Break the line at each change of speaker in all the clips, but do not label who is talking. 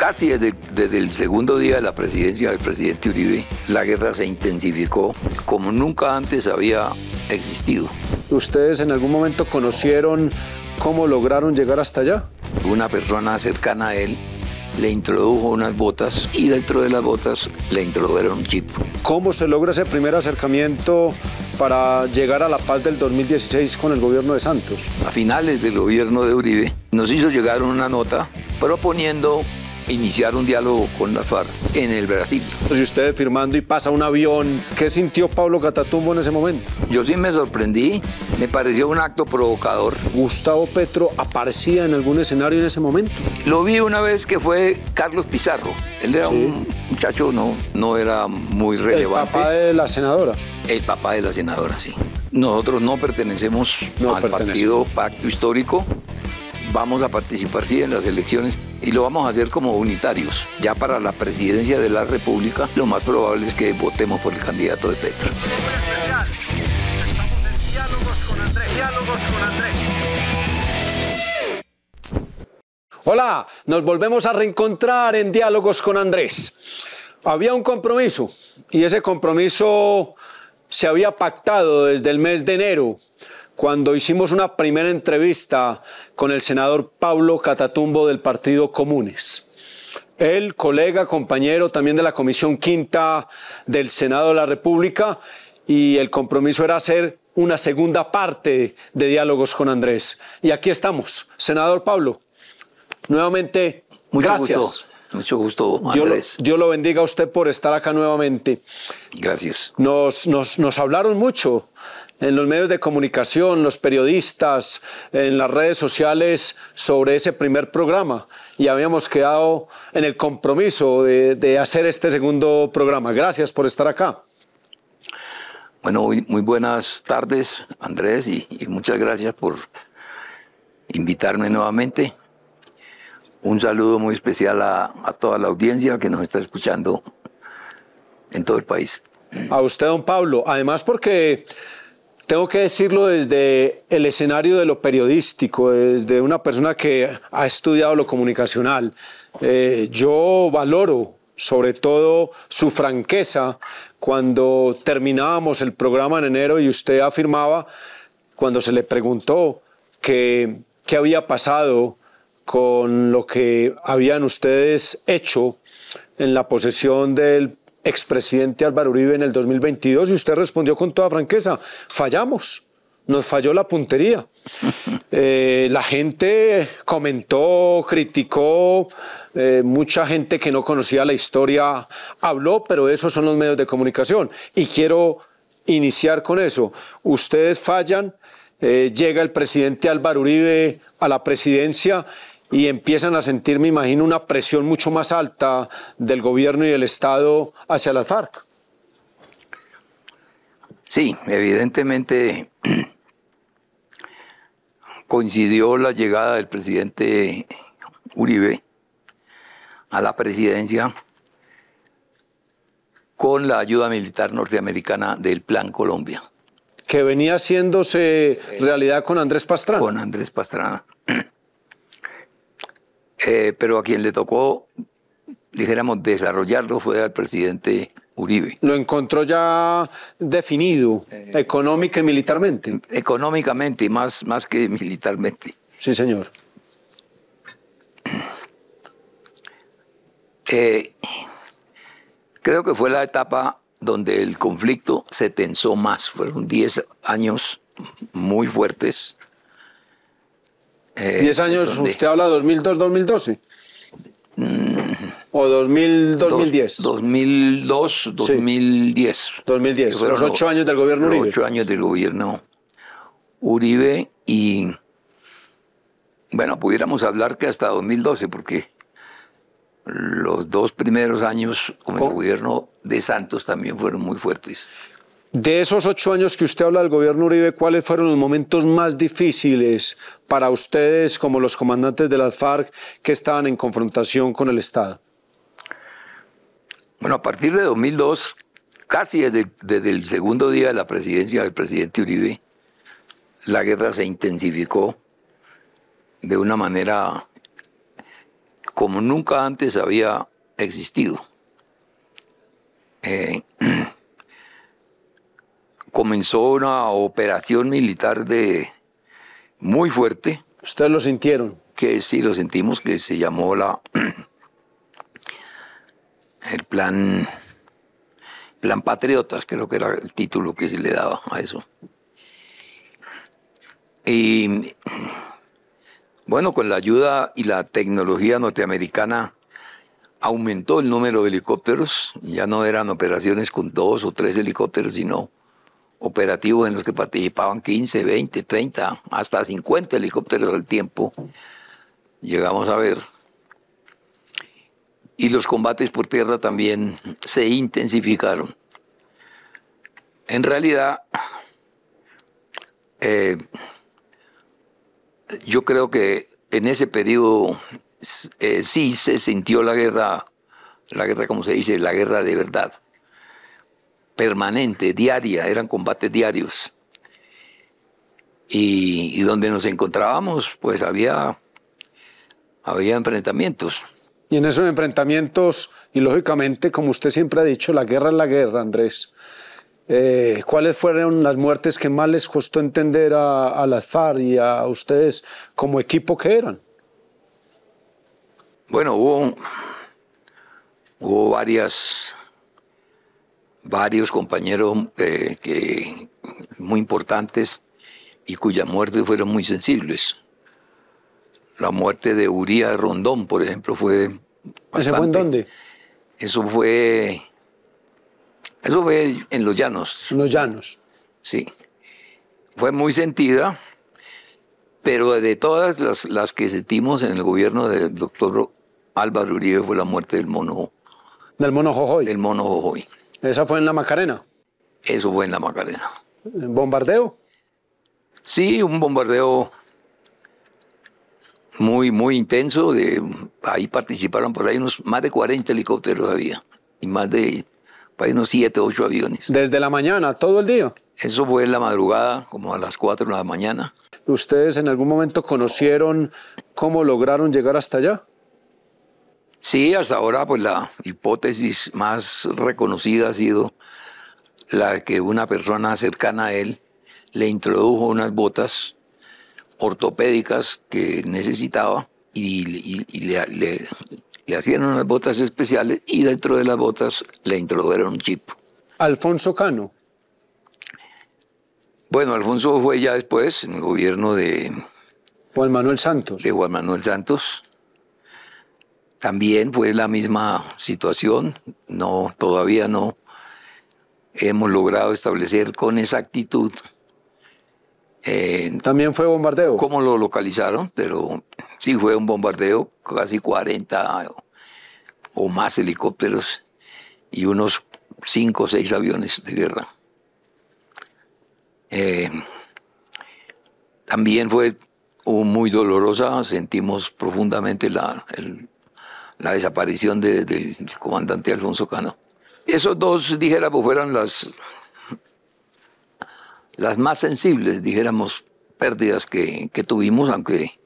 Casi desde el segundo día de la presidencia del presidente Uribe, la guerra se intensificó como nunca antes había existido.
¿Ustedes en algún momento conocieron cómo lograron llegar hasta allá?
Una persona cercana a él le introdujo unas botas y dentro de las botas le introdujeron un chip.
¿Cómo se logra ese primer acercamiento para llegar a la paz del 2016 con el gobierno de Santos?
A finales del gobierno de Uribe nos hizo llegar una nota proponiendo iniciar un diálogo con las FARC en el Brasil.
Si ustedes firmando y pasa un avión, ¿qué sintió Pablo Catatumbo en ese momento?
Yo sí me sorprendí, me pareció un acto provocador.
¿Gustavo Petro aparecía en algún escenario en ese momento?
Lo vi una vez que fue Carlos Pizarro. Él era un muchacho, no era muy relevante.
El papá de la senadora.
El papá de la senadora, sí. Nosotros no pertenecemos al partido Pacto Histórico. Vamos a participar, sí, en las elecciones y lo vamos a hacer como unitarios. Ya para la presidencia de la República, lo más probable es que votemos por el candidato de Petro.
Estamos en Diálogos con Andrés. Diálogos con Andrés.
Hola, nos volvemos a reencontrar en Diálogos con Andrés. Había un compromiso y ese compromiso se había pactado desde el mes de enero, cuando hicimos una primera entrevista con el senador Pablo Catatumbo del Partido Comunes. Él, colega, compañero también de la Comisión Quinta del Senado de la República, y el compromiso era hacer una segunda parte de Diálogos con Andrés. Y aquí estamos, senador Pablo. Nuevamente, gracias.
Mucho gusto, Andrés.
Dios lo bendiga a usted por estar acá nuevamente.
Gracias.
Nos hablaron mucho en los medios de comunicación, los periodistas, en las redes sociales sobre ese primer programa y habíamos quedado en el compromiso de hacer este segundo programa. Gracias por estar acá.
Bueno, muy buenas tardes, Andrés, y muchas gracias por invitarme nuevamente. Un saludo muy especial a toda la audiencia que nos está escuchando en todo el país.
A usted, don Pablo, además porque tengo que decirlo desde el escenario de lo periodístico, desde una persona que ha estudiado lo comunicacional. Yo valoro sobre todo su franqueza cuando terminábamos el programa en enero y usted afirmaba, cuando se le preguntó qué había pasado con lo que habían ustedes hecho en la posesión del expresidente Álvaro Uribe en el 2022, y usted respondió con toda franqueza: fallamos, nos falló la puntería. La gente comentó, criticó, mucha gente que no conocía la historia habló, pero esos son los medios de comunicación. Y quiero iniciar con eso. Ustedes fallan, llega el presidente Álvaro Uribe a la presidencia y empiezan a sentir, me imagino, una presión mucho más alta del gobierno y del Estado hacia las FARC.
Sí, evidentemente coincidió la llegada del presidente Uribe a la presidencia con la ayuda militar norteamericana del Plan Colombia.
Que venía haciéndose realidad con Andrés Pastrana.
Con Andrés Pastrana. Pero a quien le tocó, dijéramos, desarrollarlo fue al presidente Uribe.
¿Lo encontró ya definido económica y militarmente?
Económicamente, más que militarmente.
Sí, señor.
Creo que fue la etapa donde el conflicto se tensó más. Fueron 10 años muy fuertes.
10 años, ¿usted habla de 2002-2012? ¿O 2000-2010?
2002-2010.
2010, los 8 años del gobierno Uribe.
Los 8 años del gobierno Uribe y, bueno, pudiéramos hablar que hasta 2012, porque los 2 primeros años con el gobierno de Santos también fueron muy fuertes.
De esos 8 años que usted habla del gobierno Uribe, ¿cuáles fueron los momentos más difíciles para ustedes como los comandantes de las FARC que estaban en confrontación con el Estado?
Bueno, a partir de 2002, casi desde el segundo día de la presidencia del presidente Uribe, la guerra se intensificó de una manera como nunca antes había existido. Comenzó una operación militar muy fuerte.
¿Ustedes lo sintieron?
Que sí, lo sentimos, que se llamó el plan Patriotas, creo que era el título que se le daba a eso. Y bueno, con la ayuda y la tecnología norteamericana aumentó el número de helicópteros. Ya no eran operaciones con 2 o 3 helicópteros, sino operativos en los que participaban 15, 20, 30, hasta 50 helicópteros al tiempo. Llegamos a ver. Y los combates por tierra también se intensificaron. En realidad, yo creo que en ese periodo sí se sintió la guerra, como se dice, la guerra de verdad. Permanente, diaria, eran combates diarios. Y donde nos encontrábamos, pues había enfrentamientos.
Y en esos enfrentamientos, y lógicamente, como usted siempre ha dicho, la guerra es la guerra, Andrés. ¿Cuáles fueron las muertes que más les costó entender a las FARC y a ustedes como equipo que eran?
Bueno, hubo varios compañeros muy importantes y cuyas muertes fueron muy sensibles. La muerte de Urías Rondón, por ejemplo, fue bastante.
¿Ese fue en dónde?
Eso fue en Los Llanos.
En Los Llanos.
Sí. Fue muy sentida, pero de todas las que sentimos en el gobierno del doctor Álvaro Uribe fue la muerte del mono.
¿Del mono Jojoy?
Del mono Jojoy.
¿Esa fue en la Macarena?
Eso fue en la Macarena.
¿Bombardeo?
Sí, un bombardeo muy intenso. Ahí participaron por ahí más de 40 helicópteros había. Y más de unos 7, 8 aviones.
¿Desde la mañana, todo el día?
Eso fue en la madrugada, como a las 4 de la mañana.
¿Ustedes en algún momento conocieron cómo lograron llegar hasta allá?
Sí, hasta ahora pues la hipótesis más reconocida ha sido la de que una persona cercana a él le introdujo unas botas ortopédicas que necesitaba y le hacían unas botas especiales y dentro de las botas le introdujeron un chip.
¿Alfonso Cano?
Bueno, Alfonso fue ya después en el gobierno de
Juan Manuel Santos.
De Juan Manuel Santos. También fue la misma situación. No, todavía no hemos logrado establecer con exactitud.
¿También fue bombardeo?
¿Cómo lo localizaron? Pero sí fue un bombardeo, casi 40 o más helicópteros y unos 5 o 6 aviones de guerra. También fue muy dolorosa, sentimos profundamente la desaparición del comandante Alfonso Cano. Esos dos, dijéramos, fueron las más sensibles, dijéramos, pérdidas que tuvimos, aunque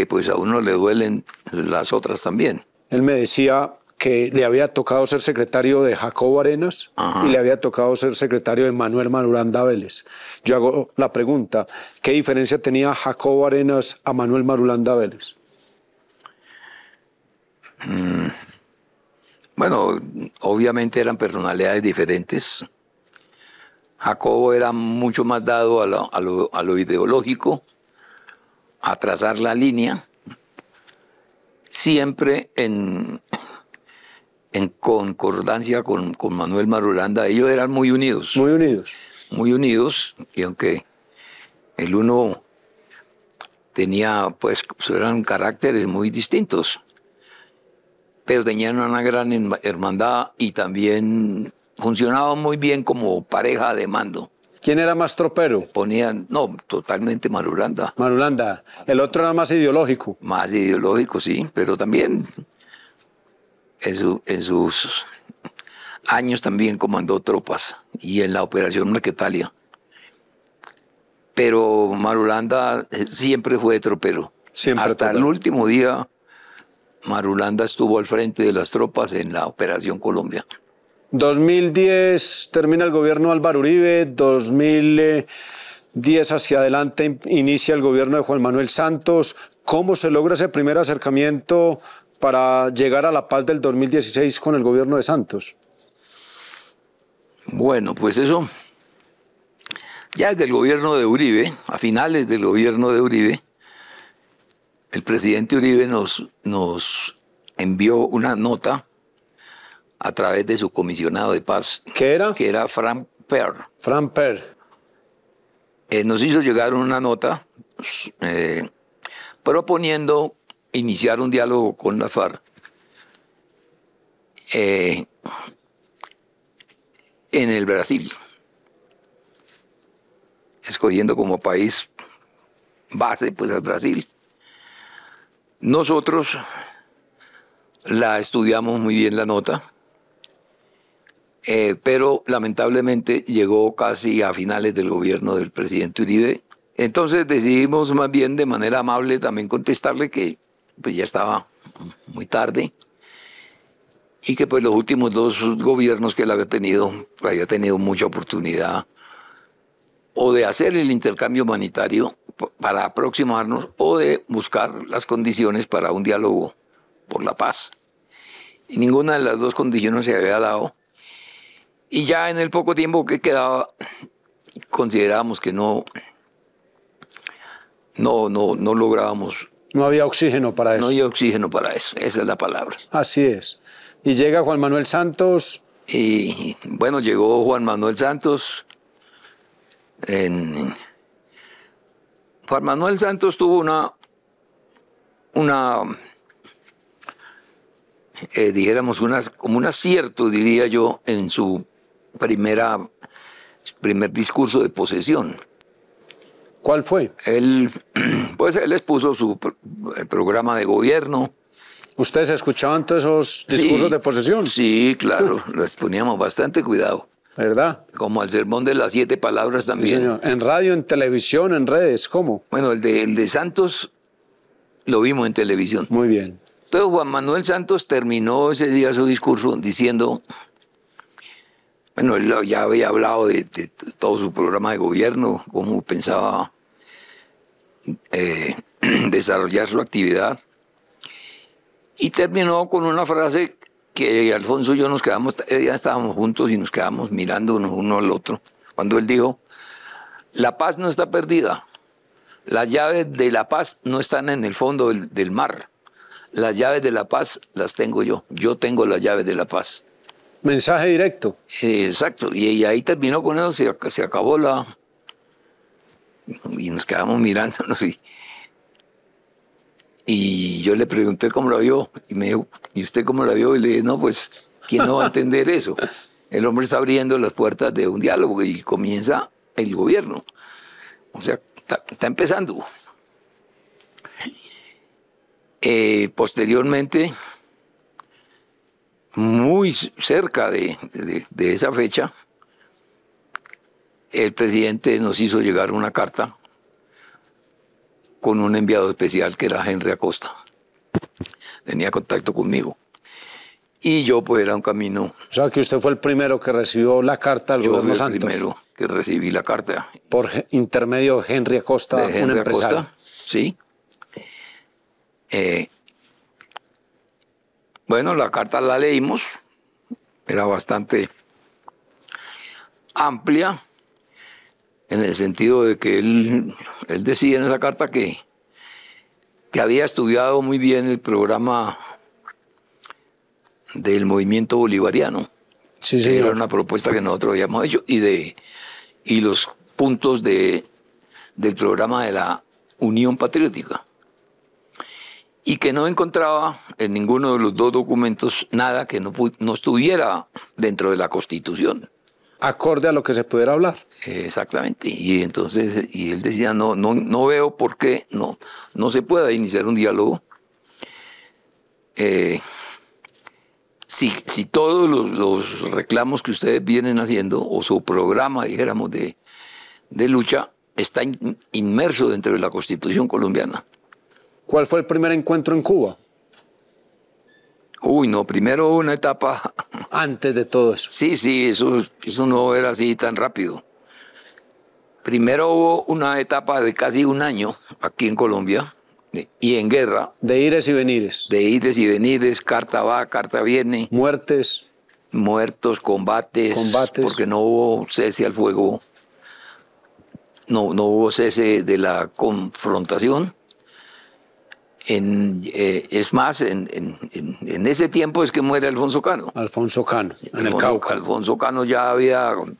pues a uno le duelen las otras también.
Él me decía que le había tocado ser secretario de Jacobo Arenas. Ajá. Y le había tocado ser secretario de Manuel Marulanda Vélez. Yo hago la pregunta, ¿qué diferencia tenía Jacobo Arenas a Manuel Marulanda Vélez?
Bueno, obviamente eran personalidades diferentes. Jacobo era mucho más dado a lo ideológico, a trazar la línea, siempre en concordancia con Manuel Marulanda. Ellos eran muy unidos.
Muy unidos.
Muy unidos, y aunque el uno tenía, pues, eran caracteres muy distintos, pero tenían una gran hermandad y también funcionaban muy bien como pareja de mando.
¿Quién era más tropero?
No, totalmente Marulanda.
Marulanda. El otro era más ideológico.
Más ideológico, sí, pero también en sus años también comandó tropas y en la operación Marquetalia. Pero Marulanda siempre fue tropero.
Siempre
hasta tropero. El último día Marulanda estuvo al frente de las tropas en la Operación Colombia.
2010 termina el gobierno de Álvaro Uribe, 2010 hacia adelante inicia el gobierno de Juan Manuel Santos. ¿Cómo se logra ese primer acercamiento para llegar a la paz del 2016 con el gobierno de Santos?
Bueno, pues eso, ya desde el gobierno de Uribe, a finales del gobierno de Uribe, el presidente Uribe nos envió una nota a través de su comisionado de paz.
¿Qué era?
Que era Frank Perr.
Frank Perr.
Nos hizo llegar una nota proponiendo iniciar un diálogo con la FARC en el Brasil, escogiendo como país base pues al Brasil. Nosotros la estudiamos muy bien la nota, pero lamentablemente llegó casi a finales del gobierno del presidente Uribe. Entonces decidimos más bien de manera amable también contestarle que pues ya estaba muy tarde y que pues los últimos dos gobiernos que él había tenido mucha oportunidad o de hacer el intercambio humanitario para aproximarnos o de buscar las condiciones para un diálogo por la paz. Y ninguna de las dos condiciones se había dado. Y ya en el poco tiempo que quedaba, considerábamos que no lográbamos.
No había oxígeno para eso.
No había oxígeno para eso, esa es la palabra.
Así es. Y llega Juan Manuel Santos.
Y bueno, llegó Juan Manuel Santos. Juan Manuel Santos tuvo dijéramos, como un acierto, diría yo, en su primer discurso de posesión.
¿Cuál fue?
Él expuso su programa de gobierno.
¿Ustedes escuchaban todos esos discursos de posesión?
Sí, claro, les poníamos bastante cuidado.
¿Verdad?
Como el sermón de las 7 palabras también.
Sí, señor. En radio, en televisión, en redes, ¿cómo?
Bueno, el de Santos lo vimos en televisión.
Muy bien.
Entonces Juan Manuel Santos terminó ese día su discurso diciendo, bueno, él ya había hablado de todo su programa de gobierno, cómo pensaba desarrollar su actividad, y terminó con una frase que Alfonso y yo ya estábamos juntos y nos quedamos mirándonos uno al otro, cuando él dijo, la paz no está perdida, las llaves de la paz no están en el fondo del mar. Las llaves de la paz las tengo yo. Yo tengo las llaves de la paz.
Mensaje directo.
Exacto. Y ahí terminó con eso. Se acabó y nos quedamos mirándonos. Y yo le pregunté cómo la vio. Y me dijo, ¿y usted cómo la vio? Y le dije, no, pues, ¿quién no va a entender eso? El hombre está abriendo las puertas de un diálogo y comienza el gobierno. O sea, está empezando. Posteriormente, muy cerca de esa fecha, el presidente nos hizo llegar una carta con un enviado especial que era Henry Acosta. Tenía contacto conmigo. Y yo pues era un camino.
O sea que usted fue el primero que recibió la carta del gobierno Santos.
Yo fui el primero que recibí la carta.
Por intermedio de Henry Acosta, un empresario.
Acosta, sí. Bueno, la carta la leímos, era bastante amplia, en el sentido de que él decía en esa carta que había estudiado muy bien el programa del movimiento bolivariano.
Sí, señor.
Era una propuesta que nosotros habíamos hecho, y los puntos del programa de la Unión Patriótica. Y que no encontraba en ninguno de los dos documentos nada que no estuviera dentro de la Constitución.
Acorde a lo que se pudiera hablar.
Exactamente. Y entonces, él decía, no veo por qué no se pueda iniciar un diálogo. Si todos los reclamos que ustedes vienen haciendo, o su programa, dijéramos, de lucha, está inmerso dentro de la Constitución colombiana.
¿Cuál fue el primer encuentro en Cuba?
Uy, no, primero una etapa.
Antes de todo eso.
Sí, eso no era así tan rápido. Primero hubo una etapa de casi un año aquí en Colombia y en guerra.
De ires y venires.
De ires y venires, carta va, carta viene.
Muertes.
Muertos, combates. Porque no hubo cese al fuego. No hubo cese de la confrontación. Es más, en ese tiempo es que muere Alfonso Cano.
Alfonso Cano, en el Cauca.
Alfonso Cano ya habíamos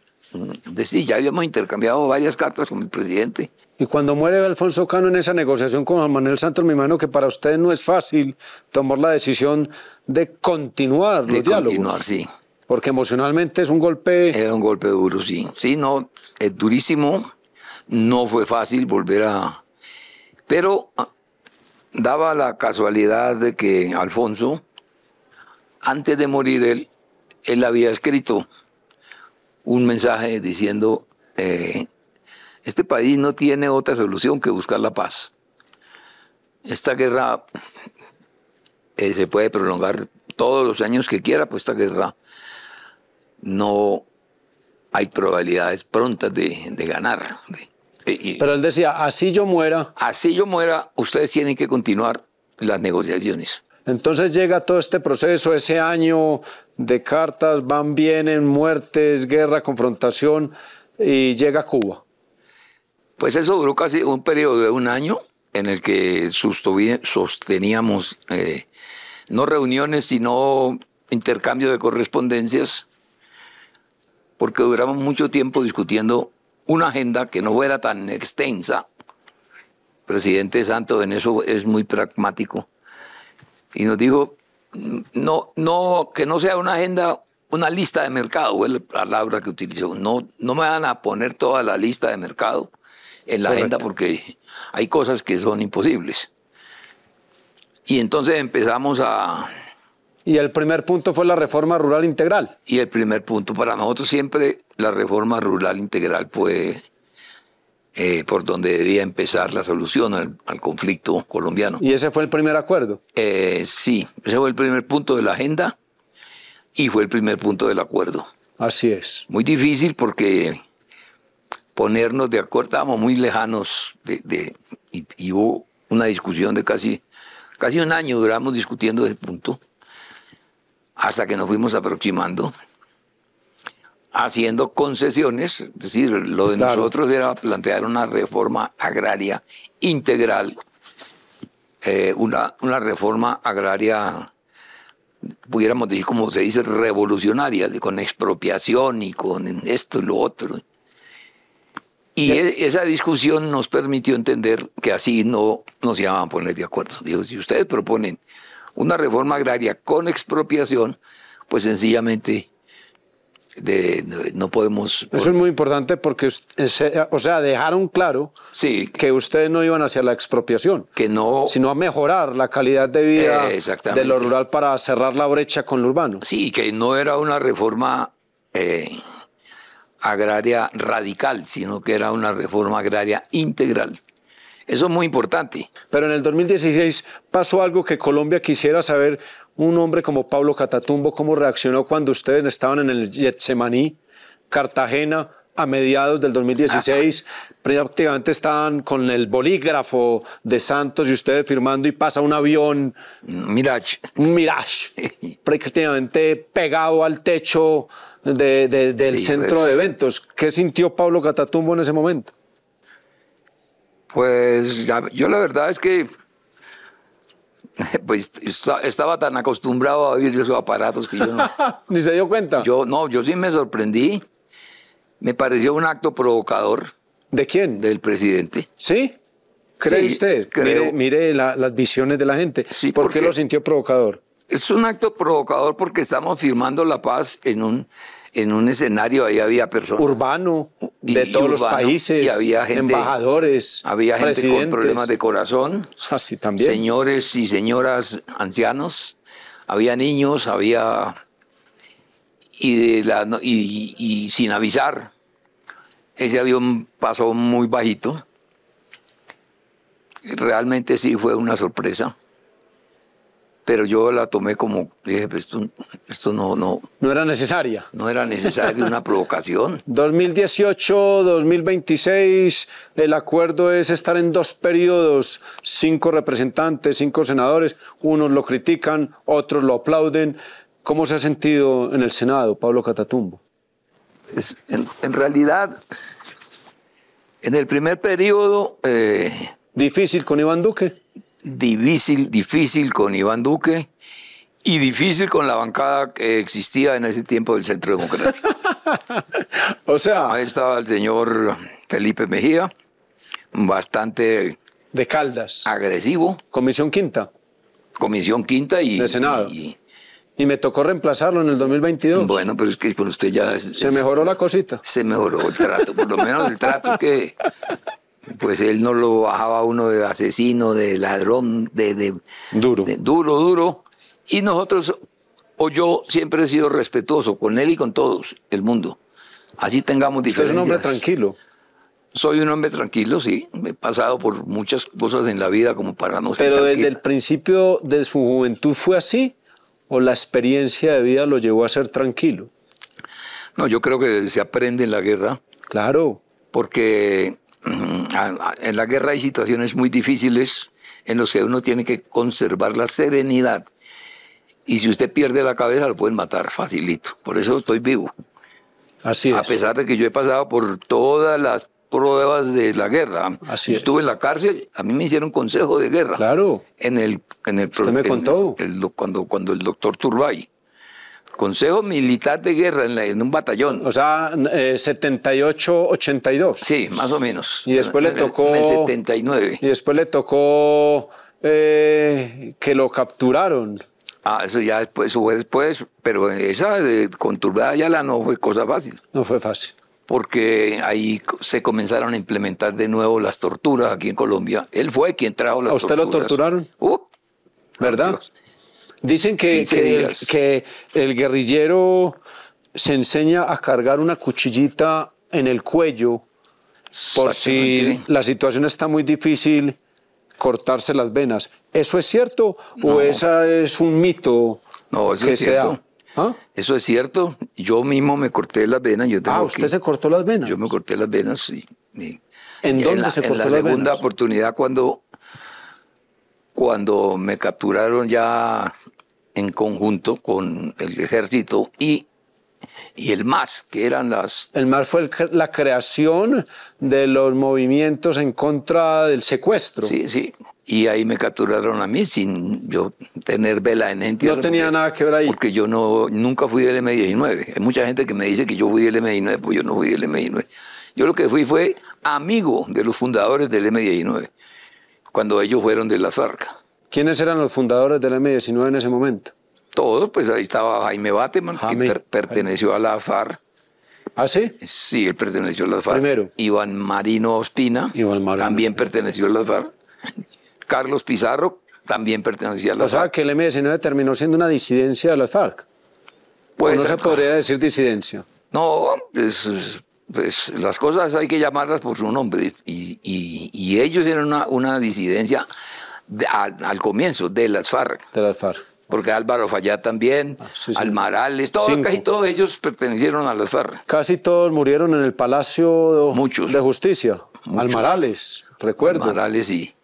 intercambiado varias cartas con el presidente.
Y cuando muere Alfonso Cano en esa negociación con Juan Manuel Santos, me imagino que para ustedes no es fácil tomar la decisión de continuar los diálogos.
Continuar, sí.
Porque emocionalmente es un golpe...
Era un golpe duro, sí. Sí, no, es durísimo. No fue fácil volver a... Pero daba la casualidad de que Alfonso, antes de morir él había escrito un mensaje diciendo, este país no tiene otra solución que buscar la paz. Esta guerra se puede prolongar todos los años que quiera, pues esta guerra no hay probabilidades prontas de ganar.
Pero él decía, así yo muera.
Así yo muera, ustedes tienen que continuar las negociaciones.
Entonces llega todo este proceso, ese año de cartas, van, vienen, muertes, guerra, confrontación, y llega Cuba.
Pues eso duró casi un periodo de un año en el que sosteníamos no reuniones, sino intercambio de correspondencias, porque duramos mucho tiempo discutiendo una agenda que no fuera tan extensa. El presidente Santos en eso es muy pragmático. Y nos dijo, que no sea una agenda, una lista de mercado, fue la palabra que utilizó. No me van a poner toda la lista de mercado en la agenda porque hay cosas que son imposibles. Y entonces empezamos a...
Y el primer punto fue la reforma rural integral.
Y el primer punto para nosotros siempre la reforma rural integral fue por donde debía empezar la solución al conflicto colombiano.
¿Y ese fue el primer acuerdo?
Sí, ese fue el primer punto de la agenda y fue el primer punto del acuerdo.
Así es.
Muy difícil porque ponernos de acuerdo, estábamos muy lejanos y hubo una discusión de casi un año, duramos discutiendo ese punto, hasta que nos fuimos aproximando, haciendo concesiones, es decir, lo de nosotros era plantear una reforma agraria integral, una reforma agraria, pudiéramos decir, como se dice, revolucionaria, con expropiación y con esto y lo otro. Y esa discusión nos permitió entender que así no nos iban a poner de acuerdo. Digo, si ustedes proponen una reforma agraria con expropiación, pues sencillamente no podemos...
Eso es muy importante porque, dejaron claro que ustedes no iban hacia la expropiación, sino a mejorar la calidad de vida de lo rural para cerrar la brecha con lo urbano.
Sí, que no era una reforma agraria radical, sino que era una reforma agraria integral. Eso es muy importante.
Pero en el 2016 pasó algo que Colombia quisiera saber. Un hombre como Pablo Catatumbo, ¿cómo reaccionó cuando ustedes estaban en el Getsemaní, Cartagena, a mediados del 2016? Prácticamente estaban con el bolígrafo de Santos y ustedes firmando y pasa un avión.
Mirage.
Un Mirage, prácticamente pegado al techo del centro de eventos. ¿Qué sintió Pablo Catatumbo en ese momento?
Pues yo la verdad es que pues estaba tan acostumbrado a oír esos aparatos que yo no...
¿Ni se dio cuenta?
Yo sí me sorprendí. Me pareció un acto provocador.
¿De quién?
Del presidente.
¿Sí? ¿Cree usted?
Creo.
Mire las visiones de la gente.
Sí,
¿Por qué lo sintió provocador?
Es un acto provocador porque estamos firmando la paz en un escenario, ahí había personas.
Urbano, de todos los países,
y había gente,
embajadores,
había gente
presidentes
con problemas de corazón,
así también.
Señores y señoras ancianos, había niños, y sin avisar, ese avión pasó muy bajito. Realmente sí fue una sorpresa. pero yo la tomé como, dije, pues esto
no era necesaria.
No era necesaria una provocación.
2018, 2026, el acuerdo es estar en 2 periodos, 5 representantes, 5 senadores, unos lo critican, otros lo aplauden. ¿Cómo se ha sentido en el Senado, Pablo Catatumbo?
En realidad, en el primer periodo...
¿Difícil con Iván Duque?
Difícil con Iván Duque y difícil con la bancada que existía en ese tiempo del Centro Democrático.
O sea...
Ahí estaba el señor Felipe Mejía, bastante...
De Caldas.
Agresivo.
Comisión Quinta.
Comisión Quinta y...
De Senado. Y me tocó reemplazarlo en el 2022.
Bueno, pero es que con usted ya...
Se mejoró la cosita.
Se mejoró el trato, por lo menos el trato que... Pues él no lo bajaba uno de asesino, de ladrón,
Duro.
Duro. Y nosotros, o yo, siempre he sido respetuoso con él y con todos, el mundo. Así tengamos diferencias.
¿Usted es un hombre tranquilo?
Soy un hombre tranquilo, sí. He pasado por muchas cosas en la vida como para no ser
¿Pero
tranquilo.
desde el principio de su juventud fue así? ¿O la experiencia de vida lo llevó a ser tranquilo?
No, yo creo que se aprende en la guerra.
Claro.
Porque en la guerra hay situaciones muy difíciles en las que uno tiene que conservar la serenidad. Y si usted pierde la cabeza, lo pueden matar facilito. Por eso estoy vivo.
Así es.
A pesar de que yo he pasado por todas las pruebas de la guerra.
Así
estuve en la cárcel, a mí me hicieron consejo de guerra.
Claro.
Usted
me contó.
Cuando el doctor Turbay. Consejo militar de guerra en un batallón.
O sea, 78-82.
Sí, más o menos.
Y después le tocó...
En el 79.
Y después le tocó que lo capturaron.
Eso ya después, eso fue después, pero esa con Turbay Ayala no fue cosa fácil.
No fue fácil.
Porque ahí se comenzaron a implementar de nuevo las torturas aquí en Colombia. Él fue quien trajo las torturas.
¿A usted lo torturaron? ¿Verdad?
Dios.
Dicen que el guerrillero se enseña a cargar una cuchillita en el cuello por si la situación está muy difícil, cortarse las venas. ¿Eso es cierto o esa es un mito?
No, eso es cierto.
¿Ah?
Eso es cierto. Yo mismo me corté las venas.
¿Usted se cortó las venas?
Yo me corté las venas.
¿En dónde se cortó las venas?
En la segunda oportunidad cuando me capturaron ya en conjunto con el ejército y el MAS, que eran las...
El MAS fue la creación de los movimientos en contra del secuestro.
Sí. Y ahí me capturaron a mí sin yo tener vela en entierro.
No tenía nada que ver ahí.
Porque yo nunca fui del M-19. Hay mucha gente que me dice que yo fui del M-19, pues yo no fui del M-19. Yo lo que fue amigo de los fundadores del M-19, cuando ellos fueron de las FARC.
¿Quiénes eran los fundadores del M-19 en ese momento?
Todos, pues ahí estaba Jaime Bateman, que perteneció a la FARC.
¿Ah, sí?
Sí, él perteneció a la FARC.
Primero.
Iván Marino Ospina también perteneció a la FARC. Carlos Pizarro también pertenecía a la FARC.
O sea, que el M-19 terminó siendo una disidencia de las FARC. ¿O no se podría decir disidencia?
No, pues las cosas hay que llamarlas por su nombre. Y ellos eran una disidencia al comienzo de las FARC.
De las FARC.
Porque Álvaro Fayad también, Almarales, casi todos ellos pertenecieron a las FARC.
Casi todos murieron en el Palacio de Justicia.
Muchos.
Almarales, recuerdo.
Almarales, sí.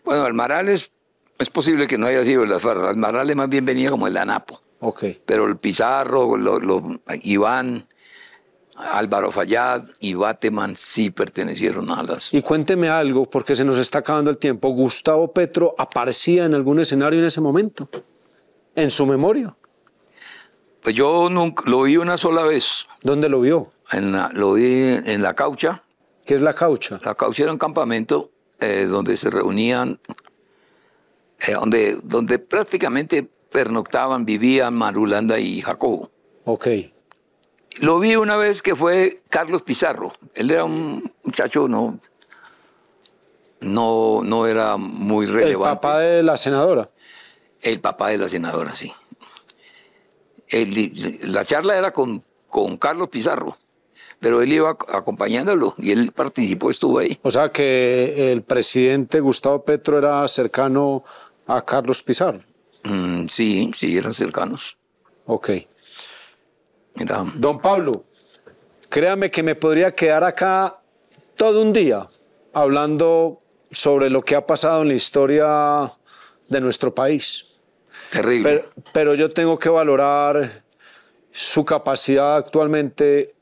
Bueno, Almarales es posible que no haya sido de las FARC. Almarales más bien venía como el ANAPO.
Okay.
Pero el Pizarro, Iván, Álvaro Fayad y Bateman sí pertenecieron a las...
Y cuénteme algo, porque se nos está acabando el tiempo. ¿Gustavo Petro aparecía en algún escenario en ese momento? ¿En su memoria?
Pues yo nunca, lo vi una sola vez.
¿Dónde lo vio?
Lo vi en La Caucha.
¿Qué es La Caucha?
La Caucha era un campamento donde se reunían, donde prácticamente pernoctaban, vivían Marulanda y Jacobo.
Ok.
Lo vi una vez que fue Carlos Pizarro. Él era un muchacho, no era muy relevante.
¿El papá de la senadora?
El papá de la senadora, sí. La charla era con Carlos Pizarro, pero él iba acompañándolo y él participó, estuvo ahí.
O sea que el presidente Gustavo Petro era cercano a Carlos Pizarro.
Sí, sí, eran cercanos.
Ok.
Era...
Don Pablo, créame que me podría quedar acá todo un día hablando sobre lo que ha pasado en la historia de nuestro país.
Terrible.
Pero yo tengo que valorar su capacidad actualmente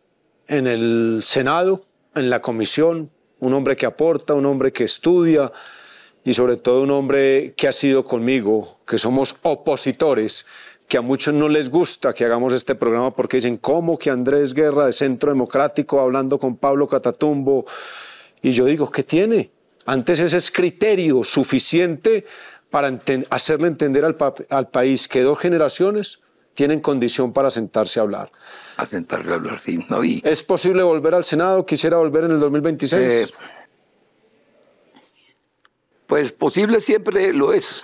en el Senado, en la comisión, un hombre que aporta, un hombre que estudia y sobre todo un hombre que ha sido conmigo, que somos opositores, que a muchos no les gusta que hagamos este programa porque dicen, ¿cómo que Andrés Guerra de Centro Democrático hablando con Pablo Catatumbo? Y yo digo, ¿qué tiene? Antes ese es criterio suficiente para hacerle entender al país que 2 generaciones tienen condición para sentarse a hablar.
A sentarse a hablar, sí. No, y...
¿Es posible volver al Senado? ¿Quisiera volver en el 2026?
Pues posible siempre lo es.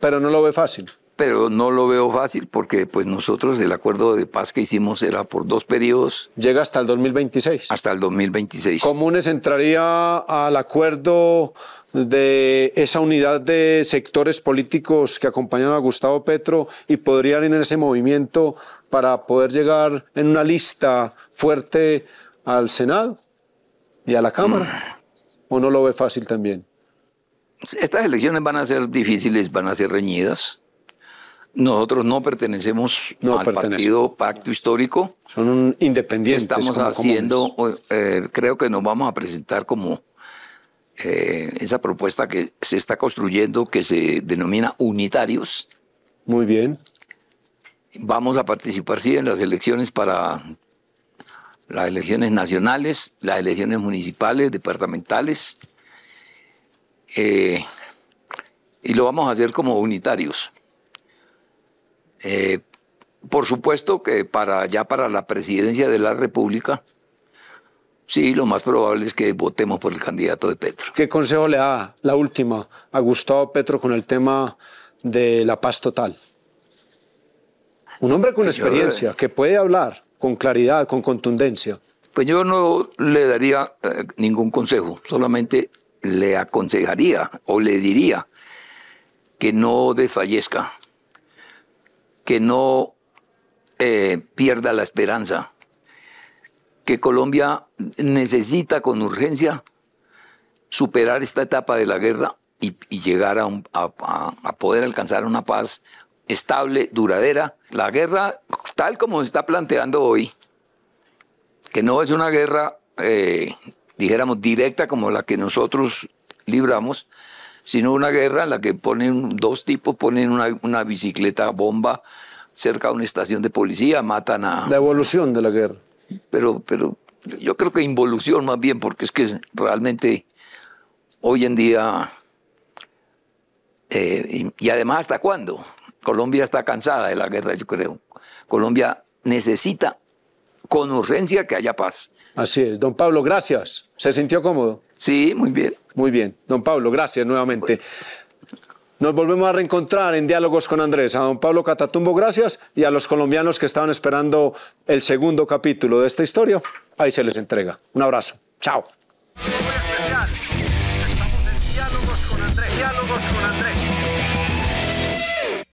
Pero no lo ve fácil.
Pero no lo veo fácil porque pues nosotros el acuerdo de paz que hicimos era por 2 periodos.
Llega hasta el 2026.
Hasta el 2026.
Comunes entraría al acuerdo de esa unidad de sectores políticos que acompañan a Gustavo Petro y podrían ir en ese movimiento para poder llegar en una lista fuerte al Senado y a la Cámara. ¿O no lo ve fácil también?
Estas elecciones van a ser difíciles, van a ser reñidas. Nosotros no pertenecemos al partido Pacto Histórico.
Son independientes.
Estamos haciendo, creo que nos vamos a presentar como esa propuesta que se está construyendo, que se denomina unitarios.
Muy bien.
Vamos a participar, sí, en las elecciones para las elecciones nacionales, las elecciones municipales, departamentales. Y lo vamos a hacer como unitarios. Por supuesto que para la presidencia de la República, sí, lo más probable es que votemos por el candidato de Petro.
¿Qué consejo le da, la última, a Gustavo Petro con el tema de la paz total? Un hombre con experiencia, que puede hablar con claridad, con contundencia.
Pues yo no le daría ningún consejo, solamente le aconsejaría o le diría que no desfallezca, que no pierda la esperanza, que Colombia necesita con urgencia superar esta etapa de la guerra y llegar a poder alcanzar una paz estable, duradera. La guerra, tal como se está planteando hoy, que no es una guerra, dijéramos, directa como la que nosotros libramos, sino una guerra en la que ponen 2 tipos, ponen una bicicleta bomba cerca de una estación de policía, matan a...
La evolución de la guerra.
Pero yo creo que involución más bien, porque es que realmente hoy en día, y además ¿hasta cuándo? Colombia está cansada de la guerra, yo creo. Colombia necesita con urgencia que haya paz.
Así es. Don Pablo, gracias. ¿Se sintió cómodo?
Sí, muy bien.
Muy bien. Don Pablo, gracias nuevamente. Nos volvemos a reencontrar en Diálogos con Andrés. A don Pablo Catatumbo, gracias. Y a los colombianos que estaban esperando el segundo capítulo de esta historia, ahí se les entrega. Un abrazo. Chao.